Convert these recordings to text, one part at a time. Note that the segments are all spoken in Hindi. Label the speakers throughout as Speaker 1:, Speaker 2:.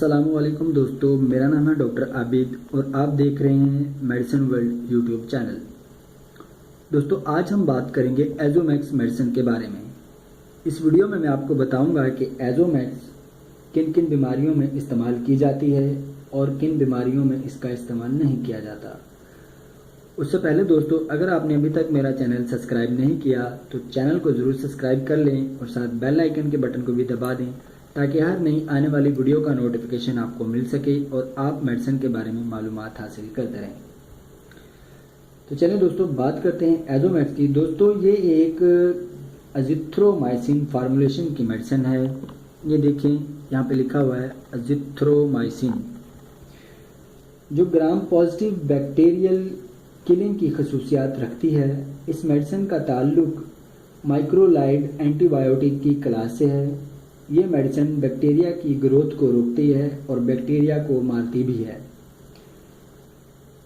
Speaker 1: अस्सलामुअलैकुम दोस्तों, मेरा नाम है डॉक्टर आबिद और आप देख रहे हैं मेडिसिन वर्ल्ड यूट्यूब चैनल। दोस्तों, आज हम बात करेंगे एजोमैक्स मेडिसिन के बारे में। इस वीडियो में मैं आपको बताऊंगा कि एजोमैक्स किन किन बीमारियों में इस्तेमाल की जाती है और किन बीमारियों में इसका इस्तेमाल नहीं किया जाता। उससे पहले दोस्तों, अगर आपने अभी तक मेरा चैनल सब्सक्राइब नहीं किया तो चैनल को ज़रूर सब्सक्राइब कर लें और साथ बेल आइकन के बटन को भी दबा दें ताकि हर नई आने वाली वीडियो का नोटिफिकेशन आपको मिल सके और आप मेडिसिन के बारे में मालूमात हासिल करते रहें। तो चलिए दोस्तों, बात करते हैं एजोमैक्स की। दोस्तों, ये एक अजिथ्रोमाइसिन फार्मूलेशन की मेडिसिन है। ये देखें, यहाँ पे लिखा हुआ है अजिथ्रोमाइसिन, जो ग्राम पॉजिटिव बैक्टीरियल किलिंग की खसूसियात रखती है। इस मेडिसिन का ताल्लुक माइक्रोलाइड एंटीबायोटिक की क्लास से है। ये मेडिसिन बैक्टीरिया की ग्रोथ को रोकती है और बैक्टीरिया को मारती भी है।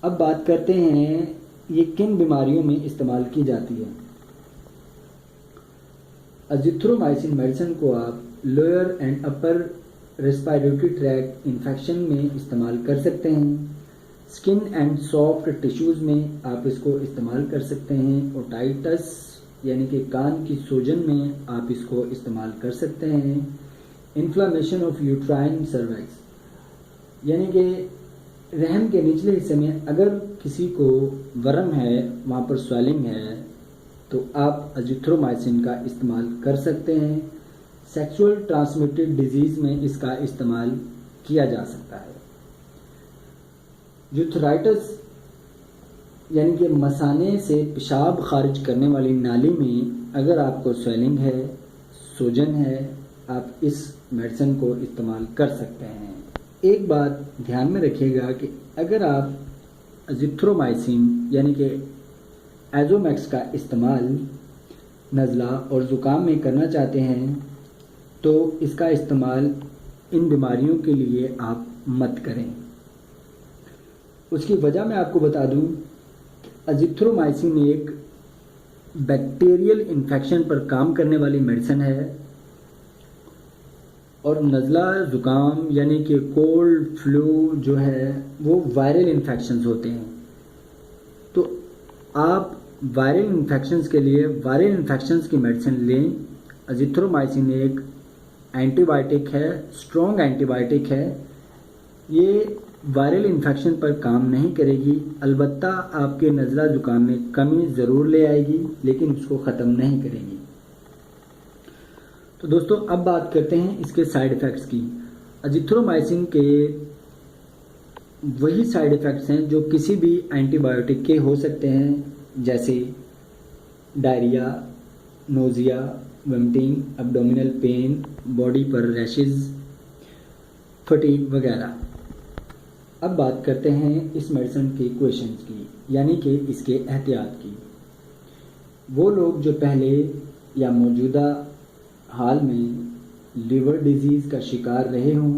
Speaker 1: अब बात करते हैं ये किन बीमारियों में इस्तेमाल की जाती है। अजिथ्रोमाइसिन मेडिसिन को आप lower and upper respiratory tract infection में इस्तेमाल कर सकते हैं। स्किन एंड सॉफ्ट टिश्यूज़ में आप इसको इस्तेमाल कर सकते हैं। ओटाइटिस यानी कि कान की सूजन में आप इसको इस्तेमाल कर सकते हैं। इन्फ्लामेशन ऑफ यूट्राइन सर्वाइक्स यानी कि रहम के निचले हिस्से में अगर किसी को वर्म है, वहाँ पर स्वेलिंग है, तो आप अजिथ्रोमाइसिन का इस्तेमाल कर सकते हैं। सेक्सुअल ट्रांसमिटेड डिजीज़ में इसका इस्तेमाल किया जा सकता है। यूथराइटिस यानी कि मसाने से पेशाब खारिज करने वाली नाली में अगर आपको स्वेलिंग है, सूजन है, आप इस मेडिसिन को इस्तेमाल कर सकते हैं। एक बात ध्यान में रखिएगा कि अगर आप अजिथ्रोमाइसिन यानी कि एजोमैक्स का इस्तेमाल नज़ला और ज़ुकाम में करना चाहते हैं तो इसका इस्तेमाल इन बीमारियों के लिए आप मत करें। उसकी वजह मैं आपको बता दूं, अजिथ्रोमाइसिन एक बैक्टीरियल इन्फेक्शन पर काम करने वाली मेडिसिन है और नज़ला ज़ुकाम यानी कि कोल्ड फ्लू जो है वो वायरल इन्फेक्शंस होते हैं। तो आप वायरल इन्फेक्शंस के लिए वायरल इन्फेक्शंस की मेडिसिन लें। अजिथ्रोमाइसिन एक एंटीबायोटिक है, स्ट्रॉन्ग एंटीबायोटिक है। ये वायरल इन्फेक्शन पर काम नहीं करेगी, अलबत्ता आपके नज़ला ज़ुकाम में कमी ज़रूर ले आएगी लेकिन उसको ख़त्म नहीं करेगी। तो दोस्तों, अब बात करते हैं इसके साइड इफ़ेक्ट्स की। अजिथ्रोमाइसिन के वही साइड इफ़ेक्ट्स हैं जो किसी भी एंटीबायोटिक के हो सकते हैं, जैसे diarrhoea, nausea, vomiting, abdominal pain, body पर रैशेज़, फटीग वगैरह। अब बात करते हैं इस मेडिसिन के क्वेश्चंस की, यानी कि इसके एहतियात की। वो लोग जो पहले या मौजूदा हाल में लिवर डिजीज़ का शिकार रहे हों,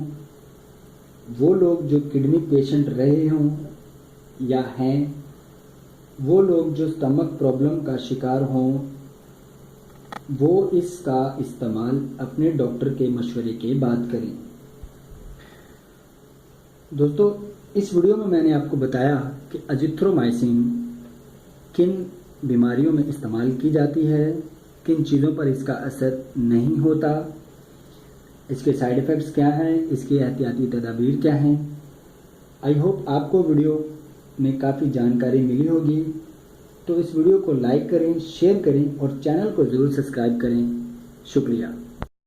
Speaker 1: वो लोग जो किडनी पेशेंट रहे हों या हैं, वो लोग जो स्टमक प्रॉब्लम का शिकार हों, वो इसका इस्तेमाल अपने डॉक्टर के मशवरे के बाद करें। दोस्तों, इस वीडियो में मैंने आपको बताया कि अजिथ्रोमाइसिन किन बीमारियों में इस्तेमाल की जाती है, किन चीज़ों पर इसका असर नहीं होता, इसके साइड इफ़ेक्ट्स क्या हैं, इसकी एहतियाती तदाबीर क्या हैं। आई होप आपको वीडियो में काफ़ी जानकारी मिली होगी। तो इस वीडियो को लाइक करें, शेयर करें और चैनल को ज़रूर सब्सक्राइब करें। शुक्रिया।